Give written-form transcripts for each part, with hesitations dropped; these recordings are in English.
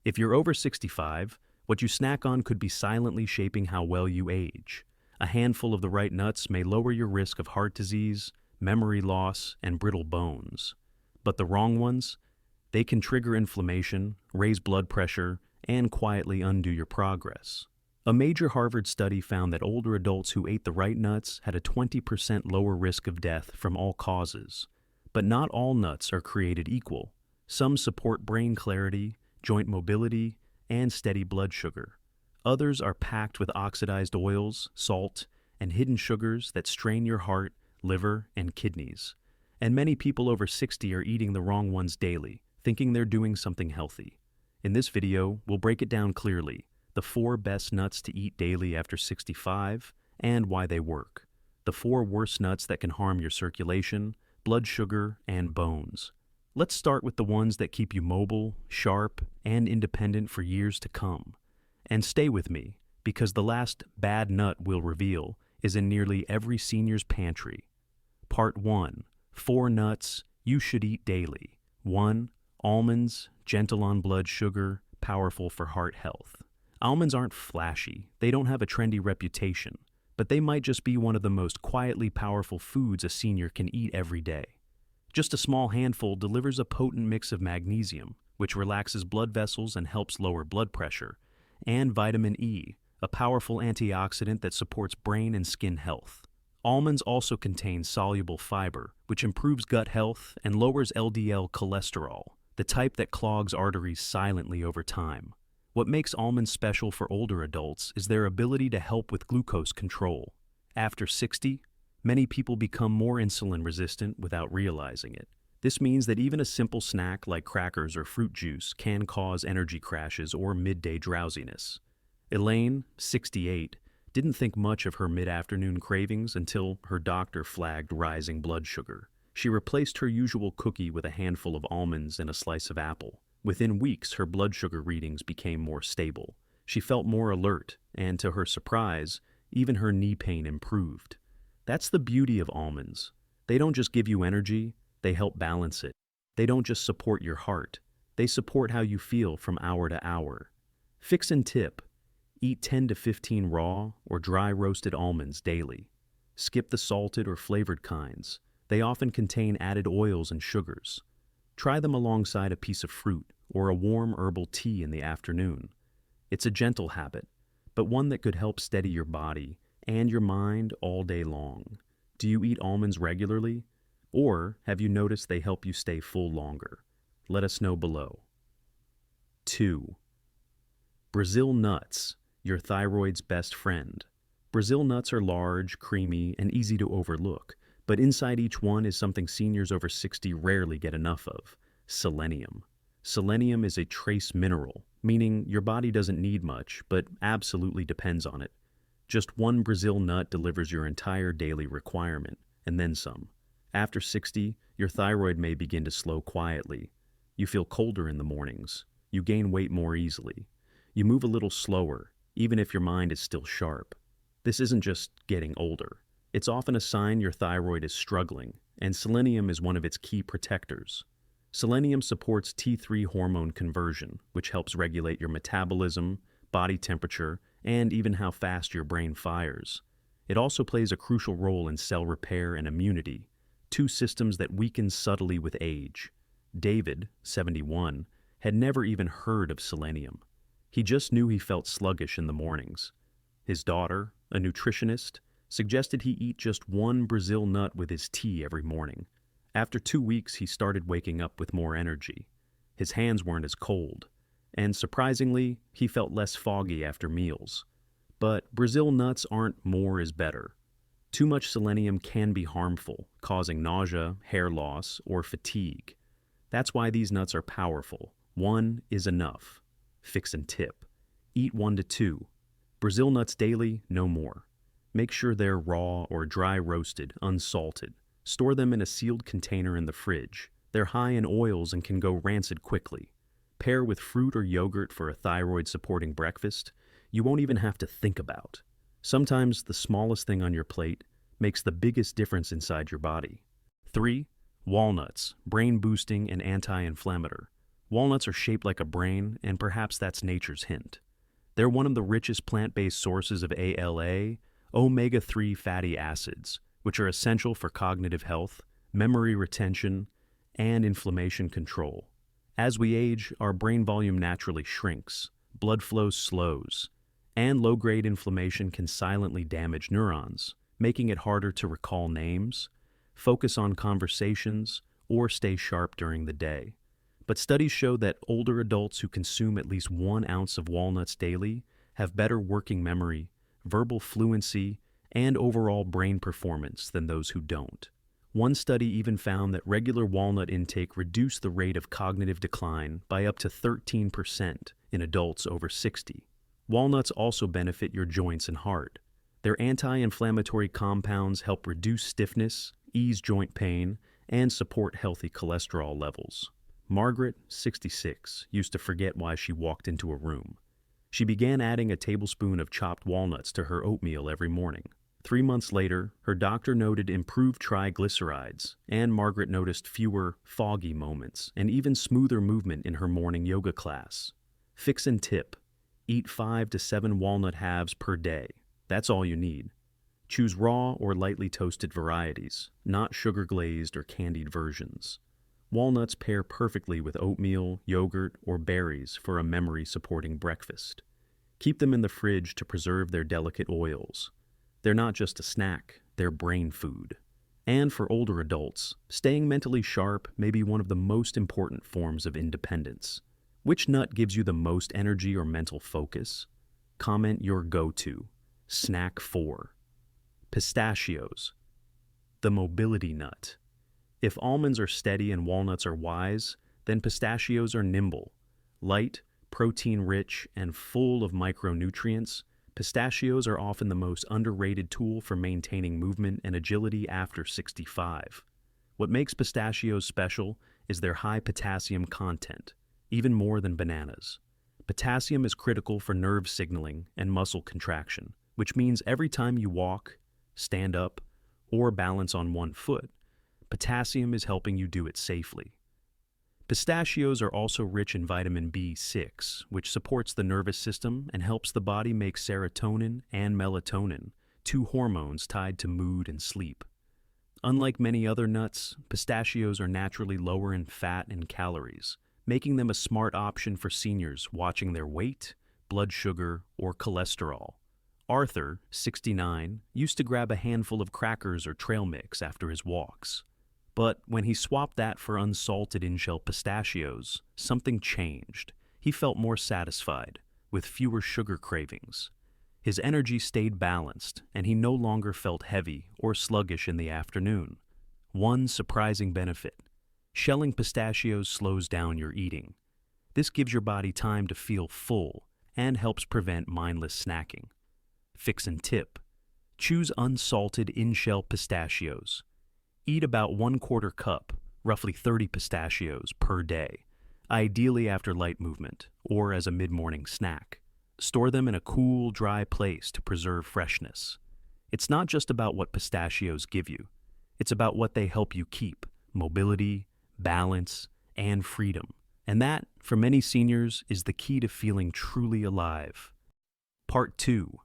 If you're over 65, what you snack on could be silently shaping how well you age. A handful of the right nuts may lower your risk of heart disease, memory loss, and brittle bones. But the wrong ones? They can trigger inflammation, raise blood pressure, and quietly undo your progress. A major Harvard study found that older adults who ate the right nuts had a 20% lower risk of death from all causes. But not all nuts are created equal. Some support brain clarity, joint mobility, and steady blood sugar. Others are packed with oxidized oils, salt, and hidden sugars that strain your heart, liver, and kidneys. And many people over 60 are eating the wrong ones daily, thinking they're doing something healthy. In this video, we'll break it down clearly: the 4 best nuts to eat daily after 65, and why they work. The 4 worst nuts that can harm your circulation, blood sugar, and bones. Let's start with the ones that keep you mobile, sharp, and independent for years to come. And stay with me, because the last bad nut we'll reveal is in nearly every senior's pantry. Part 1. 4 nuts you should eat daily. 1. Almonds, gentle on blood sugar, powerful for heart health. Almonds aren't flashy, they don't have a trendy reputation, but they might just be one of the most quietly powerful foods a senior can eat every day. Just a small handful delivers a potent mix of magnesium, which relaxes blood vessels and helps lower blood pressure, and vitamin E, a powerful antioxidant that supports brain and skin health. Almonds also contain soluble fiber, which improves gut health and lowers LDL cholesterol, the type that clogs arteries silently over time. What makes almonds special for older adults is their ability to help with glucose control. After 60, many people become more insulin resistant without realizing it. This means that even a simple snack like crackers or fruit juice can cause energy crashes or midday drowsiness. Elaine, 68, didn't think much of her mid-afternoon cravings until her doctor flagged rising blood sugar. She replaced her usual cookie with a handful of almonds and a slice of apple. Within weeks, her blood sugar readings became more stable. She felt more alert, and to her surprise, even her knee pain improved. That's the beauty of almonds. They don't just give you energy, they help balance it. They don't just support your heart, they support how you feel from hour to hour. Fix and tip: eat 10 to 15 raw or dry roasted almonds daily. Skip the salted or flavored kinds. They often contain added oils and sugars. Try them alongside a piece of fruit or a warm herbal tea in the afternoon. It's a gentle habit, but one that could help steady your body and your mind all day long. Do you eat almonds regularly? Or have you noticed they help you stay full longer? Let us know below. 2. Brazil nuts, your thyroid's best friend. Brazil nuts are large, creamy, and easy to overlook, but inside each one is something seniors over 60 rarely get enough of: selenium. Selenium is a trace mineral, meaning your body doesn't need much, but absolutely depends on it. Just one Brazil nut delivers your entire daily requirement, and then some. After 60, your thyroid may begin to slow quietly. You feel colder in the mornings. You gain weight more easily. You move a little slower, even if your mind is still sharp. This isn't just getting older. It's often a sign your thyroid is struggling, and selenium is one of its key protectors. Selenium supports T3 hormone conversion, which helps regulate your metabolism, body temperature, and even how fast your brain fires. It also plays a crucial role in cell repair and immunity, 2 systems that weaken subtly with age. David, 71, had never even heard of selenium. He just knew he felt sluggish in the mornings. His daughter, a nutritionist, suggested he eat just one Brazil nut with his tea every morning. After 2 weeks, he started waking up with more energy. His hands weren't as cold, and surprisingly, he felt less foggy after meals. But Brazil nuts aren't more is better. Too much selenium can be harmful, causing nausea, hair loss, or fatigue. That's why these nuts are powerful. 1 is enough. Fix and tip: eat 1 to 2. Brazil nuts daily, no more. Make sure they're raw or dry roasted, unsalted. Store them in a sealed container in the fridge. They're high in oils and can go rancid quickly. Pair with fruit or yogurt for a thyroid-supporting breakfast you won't even have to think about. Sometimes the smallest thing on your plate makes the biggest difference inside your body. 3. Walnuts, brain-boosting and anti-inflammatory. Walnuts are shaped like a brain, and perhaps that's nature's hint. They're one of the richest plant-based sources of ALA, omega-3 fatty acids, which are essential for cognitive health, memory retention, and inflammation control. As we age, our brain volume naturally shrinks, blood flow slows, and low-grade inflammation can silently damage neurons, making it harder to recall names, focus on conversations, or stay sharp during the day. But studies show that older adults who consume at least 1 ounce of walnuts daily have better working memory, verbal fluency, and overall brain performance than those who don't. One study even found that regular walnut intake reduced the rate of cognitive decline by up to 13% in adults over 60. Walnuts also benefit your joints and heart. Their anti-inflammatory compounds help reduce stiffness, ease joint pain, and support healthy cholesterol levels. Margaret, 66, used to forget why she walked into a room. She began adding a tablespoon of chopped walnuts to her oatmeal every morning. 3 months later, her doctor noted improved triglycerides, and Margaret noticed fewer foggy moments and even smoother movement in her morning yoga class. Fix and tip: eat 5 to 7 walnut halves per day. That's all you need. Choose raw or lightly toasted varieties, not sugar-glazed or candied versions. Walnuts pair perfectly with oatmeal, yogurt, or berries for a memory-supporting breakfast. Keep them in the fridge to preserve their delicate oils. They're not just a snack, they're brain food. And for older adults, staying mentally sharp may be one of the most important forms of independence. Which nut gives you the most energy or mental focus? Comment your go-to. Snack 4. Pistachios. The mobility nut. If almonds are steady and walnuts are wise, then pistachios are nimble. Light, protein-rich, and full of micronutrients, pistachios are often the most underrated tool for maintaining movement and agility after 65. What makes pistachios special is their high potassium content, even more than bananas. Potassium is critical for nerve signaling and muscle contraction, which means every time you walk, stand up, or balance on one foot, potassium is helping you do it safely. Pistachios are also rich in vitamin B6, which supports the nervous system and helps the body make serotonin and melatonin, 2 hormones tied to mood and sleep. Unlike many other nuts, pistachios are naturally lower in fat and calories, making them a smart option for seniors watching their weight, blood sugar, or cholesterol. Arthur, 69, used to grab a handful of crackers or trail mix after his walks. But when he swapped that for unsalted in-shell pistachios, something changed. He felt more satisfied, with fewer sugar cravings. His energy stayed balanced, and he no longer felt heavy or sluggish in the afternoon. One surprising benefit: shelling pistachios slows down your eating. This gives your body time to feel full and helps prevent mindless snacking. Fix and tip: choose unsalted in-shell pistachios. Eat about 1/4 cup, roughly 30 pistachios, per day, ideally after light movement or as a mid-morning snack. Store them in a cool, dry place to preserve freshness. It's not just about what pistachios give you. It's about what they help you keep: mobility, balance, and freedom. And that, for many seniors, is the key to feeling truly alive. Part 2.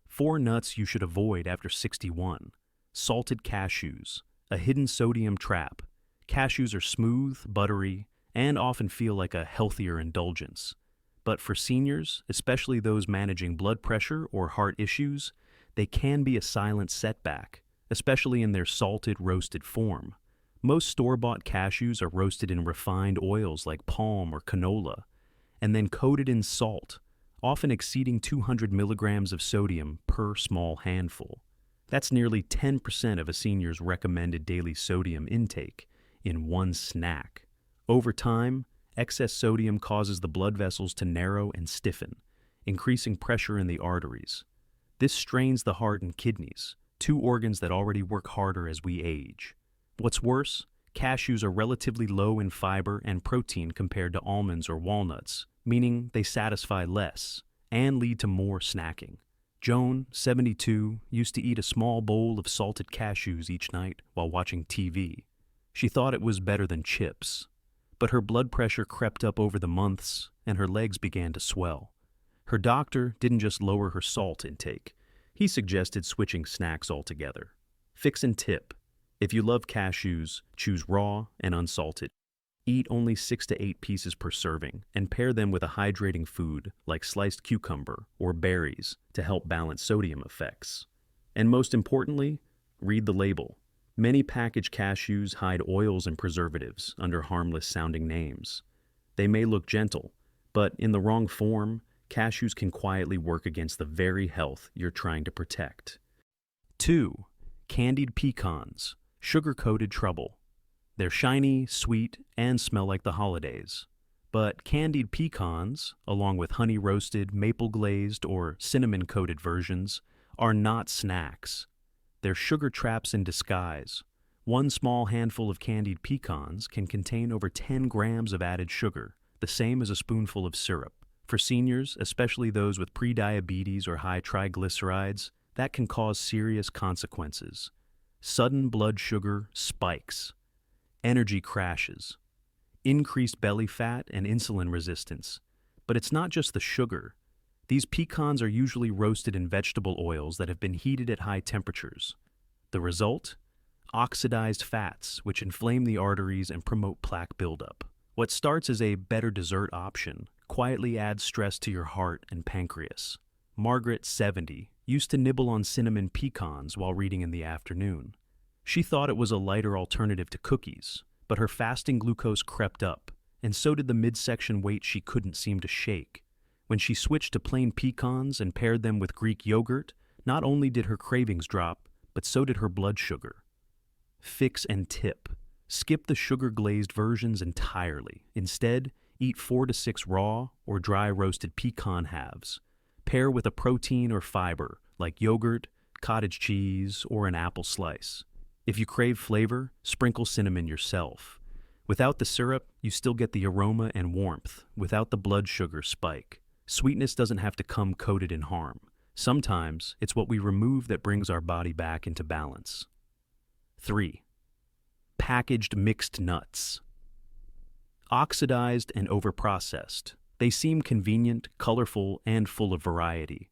4 nuts you should avoid after 61. Salted cashews. A hidden sodium trap. Cashews are smooth, buttery, and often feel like a healthier indulgence. But for seniors, especially those managing blood pressure or heart issues, they can be a silent setback, especially in their salted, roasted form. Most store-bought cashews are roasted in refined oils like palm or canola, and then coated in salt, often exceeding 200 milligrams of sodium per small handful. That's nearly 10% of a senior's recommended daily sodium intake in one snack. Over time, excess sodium causes the blood vessels to narrow and stiffen, increasing pressure in the arteries. This strains the heart and kidneys, 2 organs that already work harder as we age. What's worse, cashews are relatively low in fiber and protein compared to almonds or walnuts, meaning they satisfy less and lead to more snacking. Joan, 72, used to eat a small bowl of salted cashews each night while watching TV. She thought it was better than chips. but her blood pressure crept up over the months and her legs began to swell. Her doctor didn't just lower her salt intake, he suggested switching snacks altogether. Fix and tip: if you love cashews, choose raw and unsalted. Eat only 6 to 8 pieces per serving and pair them with a hydrating food like sliced cucumber or berries to help balance sodium effects. And most importantly, read the label. Many packaged cashews hide oils and preservatives under harmless-sounding names. They may look gentle, but in the wrong form, cashews can quietly work against the very health you're trying to protect. 2. Candied pecans, sugar-coated trouble. They're shiny, sweet, and smell like the holidays. But candied pecans, along with honey-roasted, maple-glazed, or cinnamon-coated versions, are not snacks. They're sugar traps in disguise. One small handful of candied pecans can contain over 10 grams of added sugar, the same as a spoonful of syrup. For seniors, especially those with prediabetes or high triglycerides, that can cause serious consequences. Sudden blood sugar spikes, energy crashes, increased belly fat and insulin resistance. But it's not just the sugar. These pecans are usually roasted in vegetable oils that have been heated at high temperatures. The result? Oxidized fats, which inflame the arteries and promote plaque buildup. What starts as a better dessert option quietly adds stress to your heart and pancreas. Margaret, 70, used to nibble on cinnamon pecans while reading in the afternoon. She thought it was a lighter alternative to cookies, but her fasting glucose crept up, and so did the midsection weight she couldn't seem to shake. When she switched to plain pecans and paired them with Greek yogurt, not only did her cravings drop, but so did her blood sugar. Fix and tip: skip the sugar-glazed versions entirely. Instead, eat 4 to 6 raw or dry roasted pecan halves. Pair with a protein or fiber like yogurt, cottage cheese, or an apple slice. If you crave flavor, sprinkle cinnamon yourself. Without the syrup, you still get the aroma and warmth, without the blood sugar spike. Sweetness doesn't have to come coated in harm. Sometimes, it's what we remove that brings our body back into balance. 3. Packaged mixed nuts. Oxidized and overprocessed. They seem convenient, colorful, and full of variety.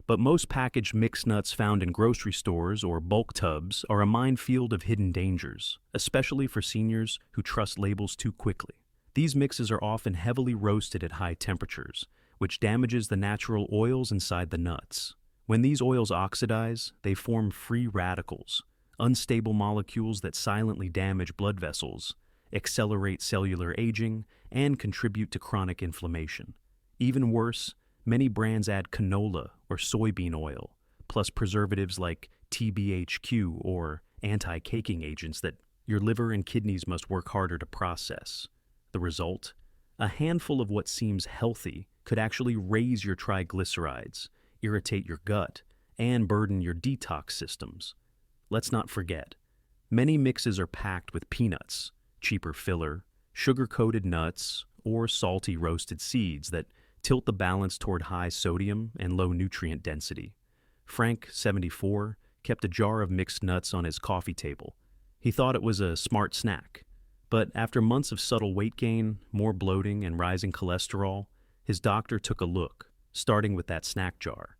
But most packaged mixed nuts found in grocery stores or bulk tubs are a minefield of hidden dangers, especially for seniors who trust labels too quickly. These mixes are often heavily roasted at high temperatures, which damages the natural oils inside the nuts. When these oils oxidize, they form free radicals, unstable molecules that silently damage blood vessels, accelerate cellular aging, and contribute to chronic inflammation. Even worse, many brands add canola or soybean oil, plus preservatives like TBHQ or anti-caking agents that your liver and kidneys must work harder to process. The result? A handful of what seems healthy could actually raise your triglycerides, irritate your gut, and burden your detox systems. Let's not forget, many mixes are packed with peanuts, cheaper filler, sugar-coated nuts, or salty roasted seeds that tilt the balance toward high sodium and low nutrient density. Frank, 74, kept a jar of mixed nuts on his coffee table. He thought it was a smart snack. But after months of subtle weight gain, more bloating, and rising cholesterol, his doctor took a look, starting with that snack jar.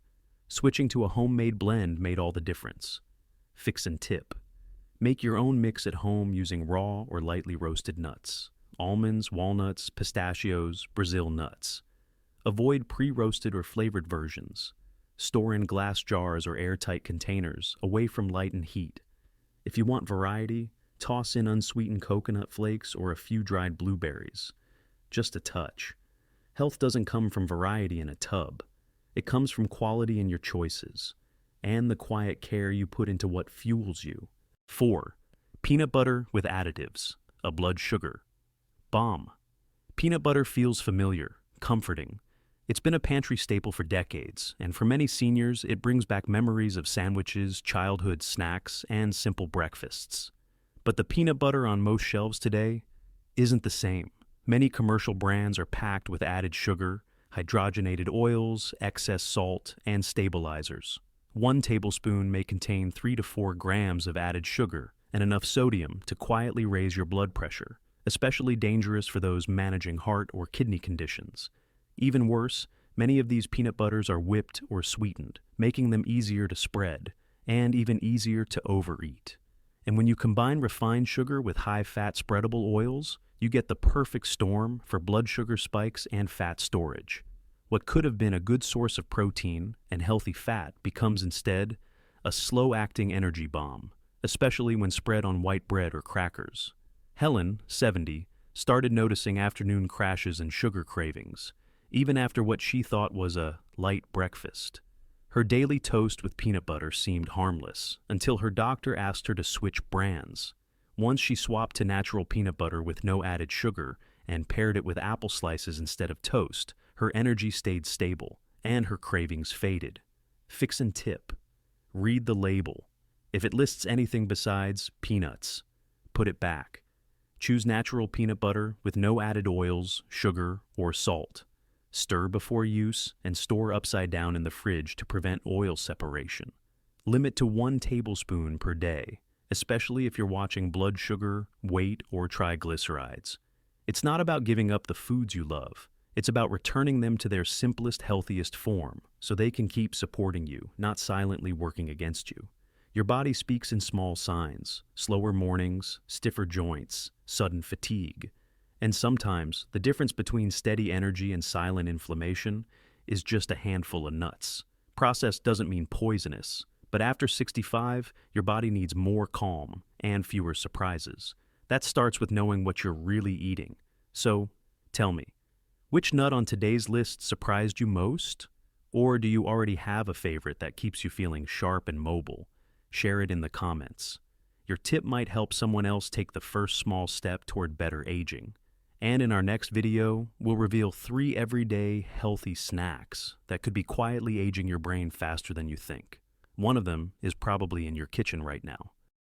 Switching to a homemade blend made all the difference. Fix and tip: make your own mix at home using raw or lightly roasted nuts. Almonds, walnuts, pistachios, Brazil nuts. Avoid pre-roasted or flavored versions. Store in glass jars or airtight containers, away from light and heat. If you want variety, toss in unsweetened coconut flakes or a few dried blueberries. Just a touch. Health doesn't come from variety in a tub. It comes from quality in your choices, and the quiet care you put into what fuels you. 4. Peanut butter with additives, a blood sugar. Bomb. Peanut butter feels familiar, comforting. It's been a pantry staple for decades, and for many seniors, it brings back memories of sandwiches, childhood snacks, and simple breakfasts. But the peanut butter on most shelves today isn't the same. Many commercial brands are packed with added sugar, hydrogenated oils, excess salt, and stabilizers. 1 tablespoon may contain 3 to 4 grams of added sugar and enough sodium to quietly raise your blood pressure. especially dangerous for those managing heart or kidney conditions. Even worse, many of these peanut butters are whipped or sweetened, making them easier to spread and even easier to overeat. And when you combine refined sugar with high-fat spreadable oils, you get the perfect storm for blood sugar spikes and fat storage. What could have been a good source of protein and healthy fat becomes instead a slow-acting energy bomb, especially when spread on white bread or crackers. Helen, 70, started noticing afternoon crashes and sugar cravings, even after what she thought was a light breakfast. Her daily toast with peanut butter seemed harmless until her doctor asked her to switch brands. Once she swapped to natural peanut butter with no added sugar and paired it with apple slices instead of toast, her energy stayed stable and her cravings faded. Fixin' tip: read the label. If it lists anything besides peanuts, put it back. Choose natural peanut butter with no added oils, sugar, or salt. Stir before use and store upside down in the fridge to prevent oil separation. Limit to 1 tablespoon per day, especially if you're watching blood sugar, weight, or triglycerides. It's not about giving up the foods you love. It's about returning them to their simplest, healthiest form so they can keep supporting you, not silently working against you. Your body speaks in small signs: slower mornings, stiffer joints, sudden fatigue. And sometimes, the difference between steady energy and silent inflammation is just a handful of nuts. Processed doesn't mean poisonous, but after 65, your body needs more calm and fewer surprises. That starts with knowing what you're really eating. So, tell me, which nut on today's list surprised you most? Or do you already have a favorite that keeps you feeling sharp and mobile? Share it in the comments. Your tip might help someone else take the first small step toward better aging. And in our next video, we'll reveal 3 everyday healthy snacks that could be quietly aging your brain faster than you think. One of them is probably in your kitchen right now.